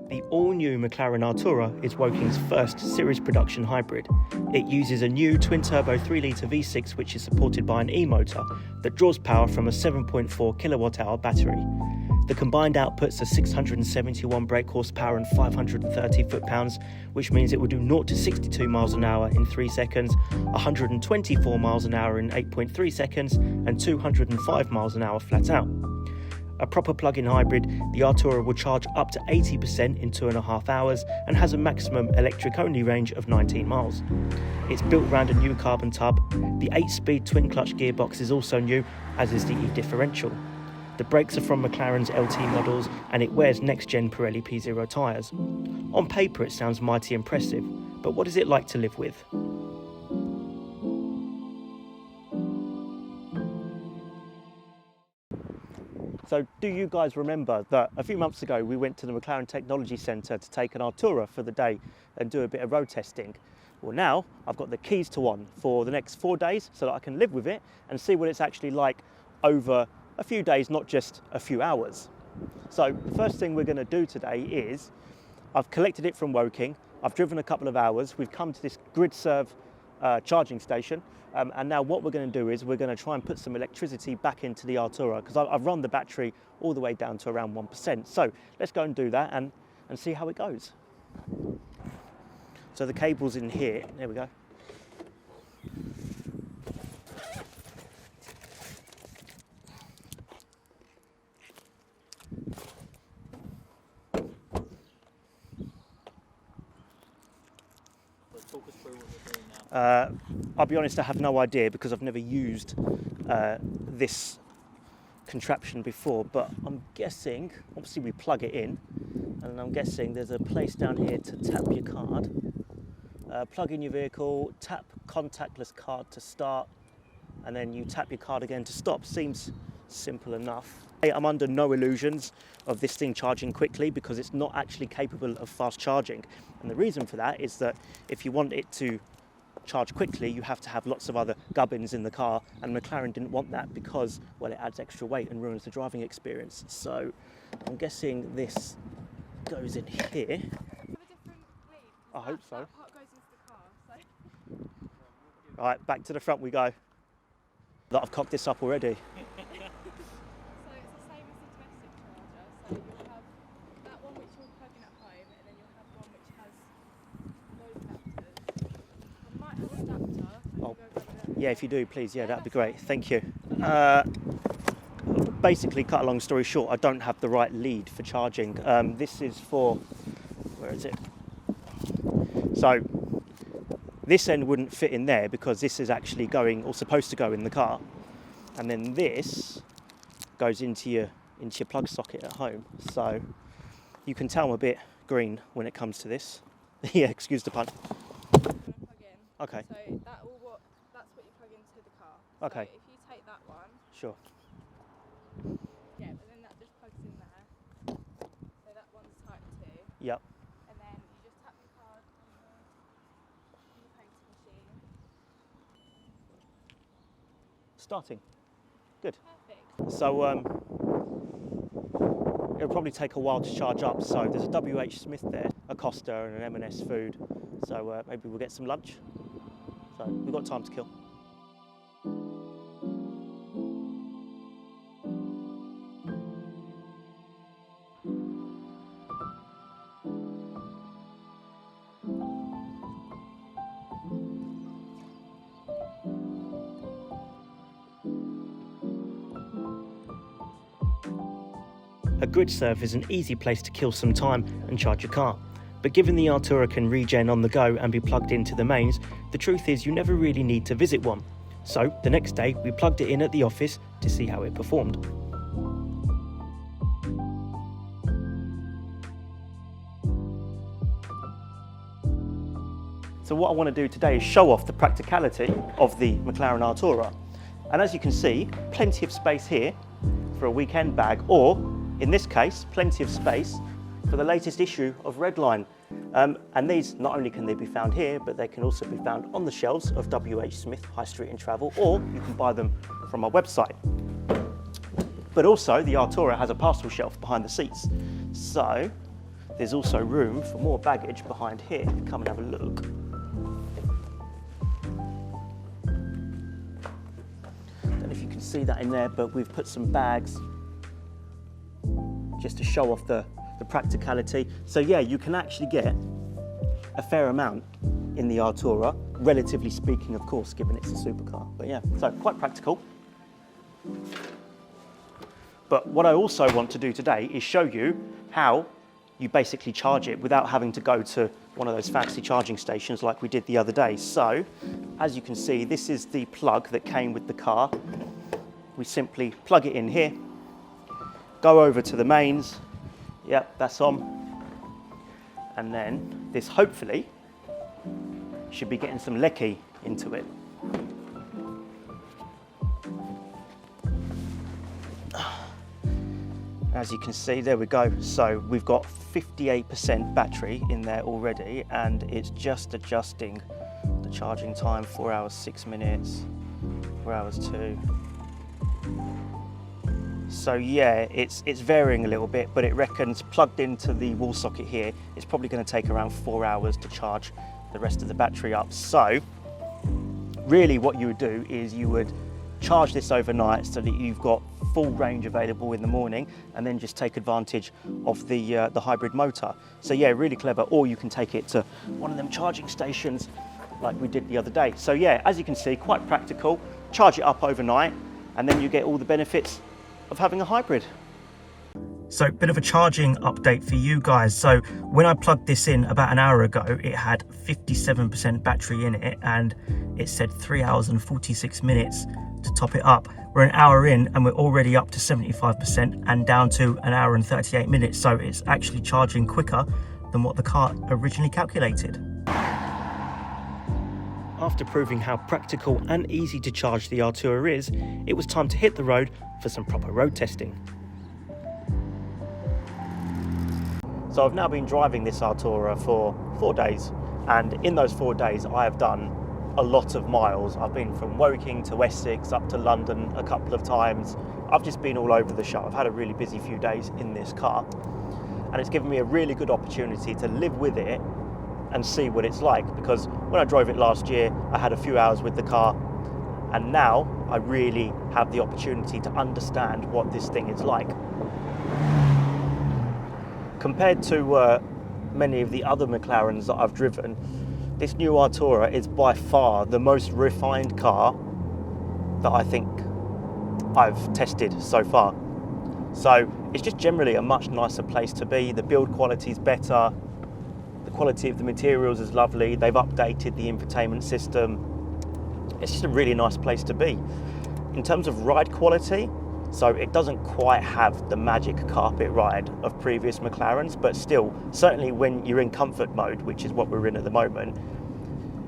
The all-new McLaren Artura is Woking's first series production hybrid. It uses a new twin-turbo 3-litre V6 which is supported by an e-motor that draws power from a 7.4 kilowatt-hour battery. The combined outputs are 671 brake horsepower and 530 foot-pounds, which means it will do 0 to 62 miles an hour in 3 seconds, 124 miles an hour in 8.3 seconds, and 205 miles an hour flat out. A proper plug-in hybrid, the Artura will charge up to 80% in 2.5 hours and has a maximum electric-only range of 19 miles. It's built around a new carbon tub. The 8-speed twin-clutch gearbox is also new, as is the e-differential. The brakes are from McLaren's LT models and it wears next-gen Pirelli P0 tyres. On paper it sounds mighty impressive, but what is it like to live with? So do you guys remember that a few months ago we went to the McLaren Technology Centre to take an Artura for the day and do a bit of road testing? Well, now I've got the keys to one for the next 4 days so that I can live with it and see what it's actually like over a few days, not just a few hours. So the first thing we're going to do today is I've collected it from Woking, I've driven a couple of hours, we've come to this GridServe charging station, and now what we're going to do is we're going to try and put some electricity back into the Artura because I've run the battery all the way down to around 1%. So let's go and do that and see how it goes. So the cable's in here, there we go. I'll be honest, I have no idea because I've never used this contraption before, but I'm guessing, obviously we plug it in, and I'm guessing there's a place down here to tap your card, plug in your vehicle, tap contactless card to start, and then you tap your card again to stop. Seems simple enough. I'm under no illusions of this thing charging quickly because it's not actually capable of fast charging, and the reason for that is that if you want it to charge quickly you have to have lots of other gubbins in the car, and McLaren didn't want that because, well, it adds extra weight and ruins the driving experience. So I'm guessing this goes in here. I hope so. That part goes into the car, so. Right, back to the front we go. That I've cocked this up already. So it's the same as the domestic charger. So you'll have that one which you'll plug in at home, and then you'll have one which has load adapters. I might have an adapter. Oh, yeah, if you do, please. Yeah, that'd be great. Thank you. Basically, cut a long story short, I don't have the right lead for charging. This is for, where is it? So this end wouldn't fit in there because this is actually going, or supposed to go in the car, and then this goes into your plug socket at home. So you can tell I'm a bit green when it comes to this. Yeah, excuse the pun. Plug in. Okay. So that's what you plug into the car. Okay. So if you take that one. Sure. Yeah, but then that just plugs in there. So that one's type 2. Yep. And then you just tap your card on the printer machine. Starting. Good. Perfect. So it'll probably take a while to charge up. So there's a WH Smith there, a Costa and an M&S food. So maybe we'll get some lunch. So we've got time to kill. A GridServe is an easy place to kill some time and charge your car. But given the Artura can regen on the go and be plugged into the mains, the truth is you never really need to visit one. So the next day we plugged it in at the office to see how it performed. So what I want to do today is show off the practicality of the McLaren Artura. And as you can see, plenty of space here for a weekend bag, or in this case, plenty of space for the latest issue of Redline. And these, not only can they be found here, but they can also be found on the shelves of WH Smith High Street and Travel, or you can buy them from our website. But also the Artura has a parcel shelf behind the seats. So there's also room for more baggage behind here. Come and have a look. Don't know if you can see that in there, but we've put some bags just to show off the practicality. So yeah, you can actually get a fair amount in the Artura, relatively speaking, of course, given it's a supercar. But yeah, so quite practical. But what I also want to do today is show you how you basically charge it without having to go to one of those fancy charging stations like we did the other day. So, as you can see, this is the plug that came with the car. We simply plug it in here, go over to the mains. Yep, that's on. And then this hopefully should be getting some lecky into it. As you can see, there we go. So we've got 58% battery in there already, and it's just adjusting the charging time, 4 hours, 6 minutes, 4 hours 2. So yeah, it's varying a little bit, but it reckons plugged into the wall socket here, it's probably going to take around 4 hours to charge the rest of the battery up. So really what you would do is you would charge this overnight so that you've got full range available in the morning, and then just take advantage of the hybrid motor. So yeah, really clever. Or you can take it to one of them charging stations like we did the other day. So yeah, as you can see, quite practical. Charge it up overnight, and then you get all the benefits of having a hybrid. So, bit of a charging update for you guys. So when I plugged this in about an hour ago, it had 57% battery in it, and it said 3 hours and 46 minutes to top it up. We're an hour in and we're already up to 75% and down to an hour and 38 minutes. So it's actually charging quicker than what the car originally calculated. After proving how practical and easy to charge the Artura is, it was time to hit the road for some proper road testing. So I've now been driving this Artura for 4 days, and in those 4 days I have done a lot of miles. I've been from Woking to Essex, up to London a couple of times. I've just been all over the show. I've had a really busy few days in this car, and it's given me a really good opportunity to live with it and see what it's like, because when I drove it last year, I had a few hours with the car, and now I really have the opportunity to understand what this thing is like. Compared to many of the other McLarens that I've driven, this new Artura is by far the most refined car that I think I've tested so far. So it's just generally a much nicer place to be. The build quality is better. The quality of the materials is lovely. They've updated the infotainment system. It's just a really nice place to be. In terms of ride quality, so it doesn't quite have the magic carpet ride of previous McLarens, but still, certainly when you're in comfort mode, which is what we're in at the moment,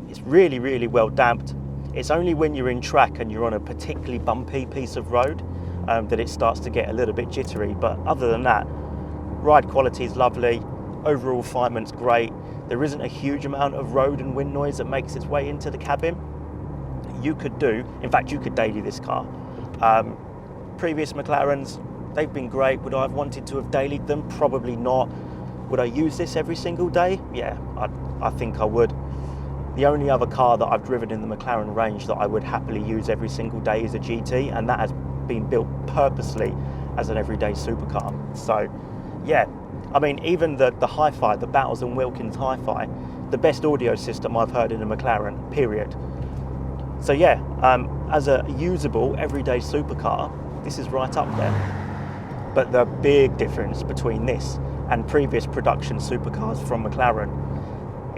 it's really, really well damped. It's only when you're in track and you're on a particularly bumpy piece of road that it starts to get a little bit jittery. But other than that, ride quality is lovely. Overall refinement's great. There isn't a huge amount of road and wind noise that makes its way into the cabin. You could daily this car. Previous McLarens, they've been great. Would I have wanted to have dailied them? Probably not. Would I use this every single day? Yeah, I think I would. The only other car that I've driven in the McLaren range that I would happily use every single day is a GT, and that has been built purposely as an everyday supercar. So yeah, I mean, even the hi-fi, the Battles and Wilkins hi-fi, the best audio system I've heard in a McLaren, period. So yeah, as a usable everyday supercar, this is right up there. But the big difference between this and previous production supercars from McLaren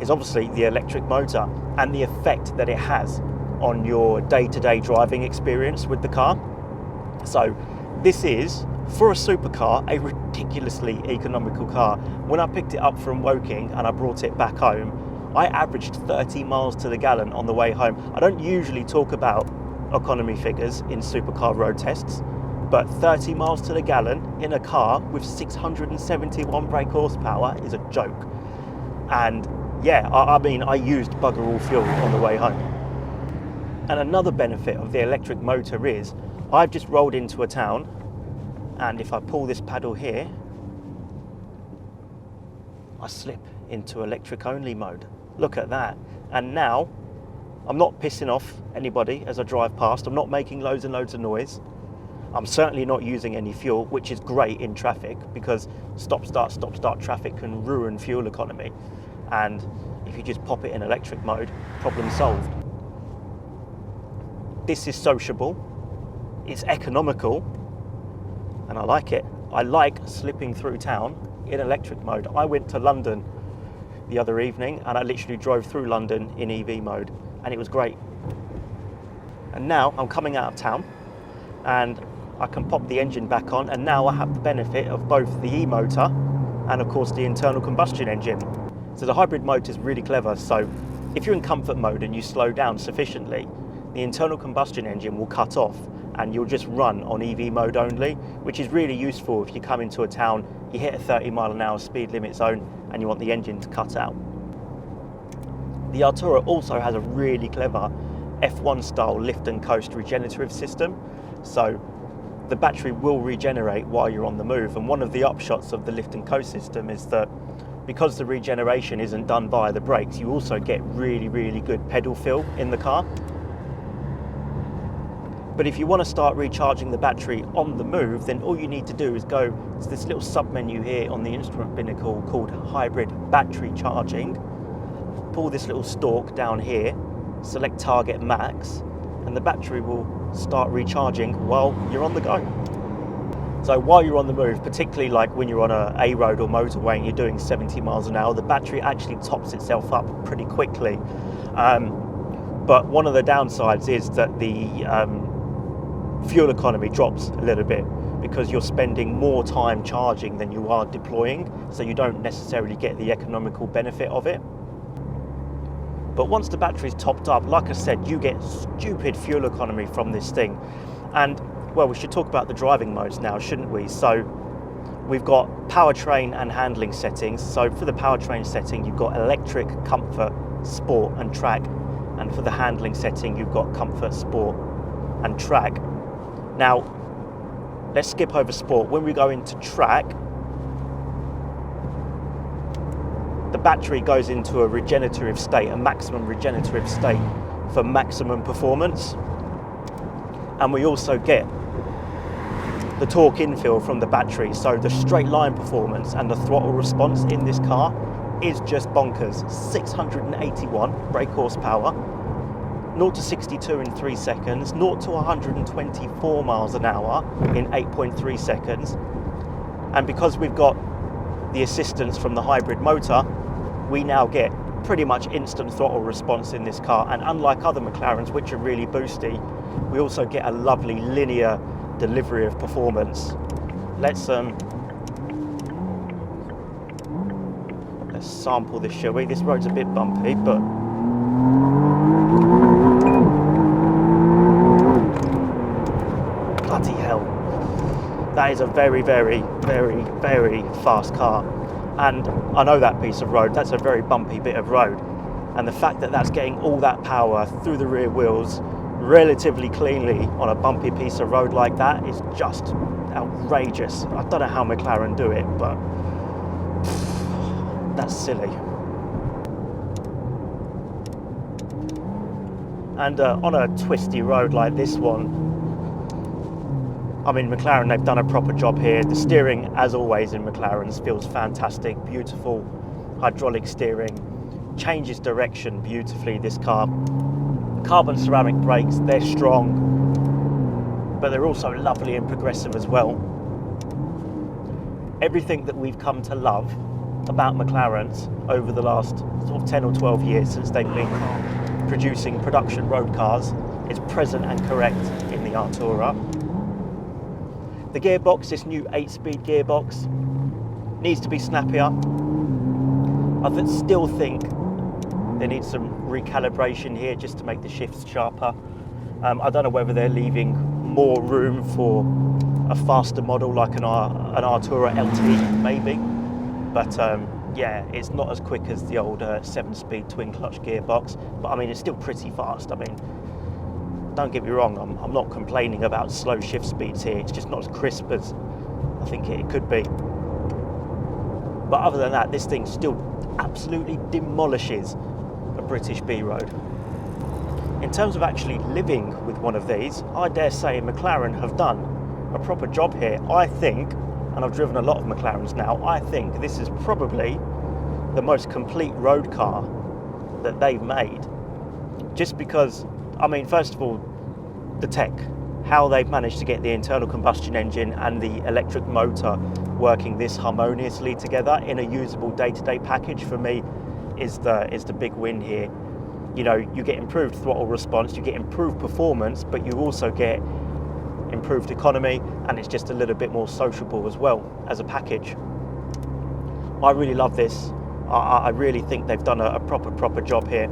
is obviously the electric motor and the effect that it has on your day-to-day driving experience with the car. So this is, for a supercar, a ridiculously economical car. When I picked it up from Woking and I brought it back home, I averaged 30 miles to the gallon on the way home. I don't usually talk about economy figures in supercar road tests, but 30 miles to the gallon in a car with 671 brake horsepower is a joke. And yeah, I mean, I used bugger all fuel on the way home. And another benefit of the electric motor is I've just rolled into a town, and if I pull this paddle here, I slip into electric only mode. Look at that. And now I'm not pissing off anybody as I drive past. I'm not making loads and loads of noise. I'm certainly not using any fuel, which is great in traffic, because stop start traffic can ruin fuel economy. And if you just pop it in electric mode, problem solved. This is sociable, it's economical, and I like it. I like slipping through town in electric mode. I went to London the other evening and I literally drove through London in EV mode, and it was great. And now I'm coming out of town and I can pop the engine back on, and now I have the benefit of both the e-motor and of course the internal combustion engine. So the hybrid motor is really clever. So if you're in comfort mode and you slow down sufficiently, the internal combustion engine will cut off and you'll just run on EV mode only, which is really useful if you come into a town, you hit a 30-mile-an-hour speed limit zone and you want the engine to cut out. The Artura also has a really clever F1 style lift and coast regenerative system. So the battery will regenerate while you're on the move, and one of the upshots of the lift and coast system is that because the regeneration isn't done via the brakes, you also get really good pedal feel in the car. But if you want to start recharging the battery on the move, then all you need to do is go to this little sub-menu here on the instrument binnacle called Hybrid Battery Charging. Pull this little stalk down here, select Target Max, and the battery will start recharging while you're on the go. So while you're on the move, particularly like when you're on a road or motorway and you're doing 70 miles an hour, the battery actually tops itself up pretty quickly. But one of the downsides is that the fuel economy drops a little bit because you're spending more time charging than you are deploying, so you don't necessarily get the economical benefit of it. But once the battery's topped up, like I said, you get stupid fuel economy from this thing. And well, we should talk about the driving modes now, shouldn't we? So we've got powertrain and handling settings. So for the powertrain setting, you've got electric, comfort, sport and track. And for the handling setting, you've got comfort, sport and track. Now, let's skip over sport. When we go into track, the battery goes into a regenerative state, a maximum regenerative state for maximum performance. And we also get the torque infill from the battery. So the straight line performance and the throttle response in this car is just bonkers. 681 brake horsepower, 0 to 62 in 3 seconds, 0 to 124 miles an hour in 8.3 seconds. And because we've got the assistance from the hybrid motor, we now get pretty much instant throttle response in this car. And unlike other McLarens, which are really boosty, we also get a lovely linear delivery of performance. Let's sample this, shall we? This road's a bit bumpy, but bloody hell, that is a very fast car. And I know that piece of road, that's a very bumpy bit of road. And the fact that that's getting all that power through the rear wheels relatively cleanly on a bumpy piece of road like that is just outrageous. I don't know how McLaren do it, but that's silly. And on a twisty road like this one, I mean, McLaren, they've done a proper job here. The steering, as always in McLarens, feels fantastic. Beautiful hydraulic steering, changes direction beautifully, this car. Carbon ceramic brakes, they're strong, but they're also lovely and progressive as well. Everything that we've come to love about McLarens over the last sort of 10 or 12 years since they've been producing production road cars is present and correct in the Artura. The gearbox, this new 8-speed gearbox, needs to be snappier. I still think there needs some recalibration here just to make the shifts sharper. I don't know whether they're leaving more room for a faster model like an Artura LT, maybe. But yeah, it's not as quick as the old 7-speed twin clutch gearbox, but I mean, it's still pretty fast. I mean, don't get me wrong, I'm not complaining about slow shift speeds here. It's just not as crisp as I think it could be. But other than that, this thing still absolutely demolishes a British B road. In terms of actually living with one of these, I dare say McLaren have done a proper job here. I think, and I've driven a lot of McLarens now, I think this is probably the most complete road car that they've made. Just because, I mean, first of all, the tech, how they've managed to get the internal combustion engine and the electric motor working this harmoniously together in a usable day-to-day package, for me is the big win here. You know, you get improved throttle response, you get improved performance, but you also get improved economy, and it's just a little bit more sociable as well as a package. I really love this. I really think they've done a proper job here.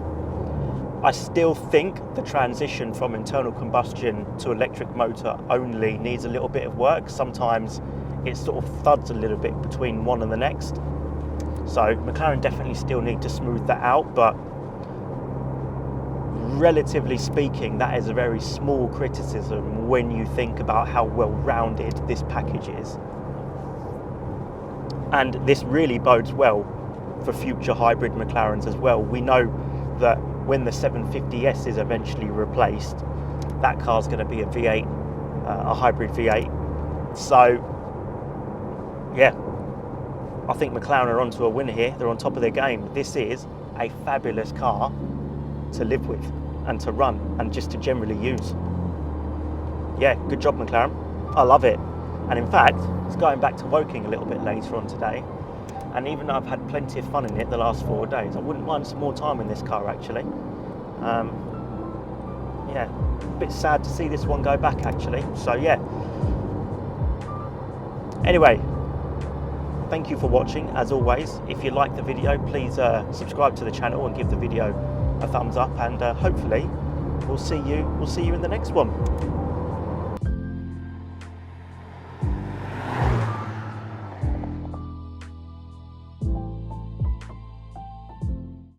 I still think the transition from internal combustion to electric motor only needs a little bit of work. Sometimes it sort of thuds a little bit between one and the next. So McLaren definitely still need to smooth that out, but relatively speaking, that is a very small criticism when you think about how well-rounded this package is. And this really bodes well for future hybrid McLarens as well. We know that when the 750S is eventually replaced, that car's going to be a V8, a hybrid V8. So, yeah, I think McLaren are onto a winner here. They're on top of their game. This is a fabulous car to live with and to run and just to generally use. Yeah, good job McLaren. I love it. And in fact, it's going back to Woking a little bit later on today. And even though I've had plenty of fun in it the last 4 days, I wouldn't mind some more time in this car actually. Yeah, a bit sad to see this one go back actually. So yeah. Anyway, thank you for watching as always. If you like the video, please subscribe to the channel and give the video a thumbs up, and hopefully we'll see you in the next one.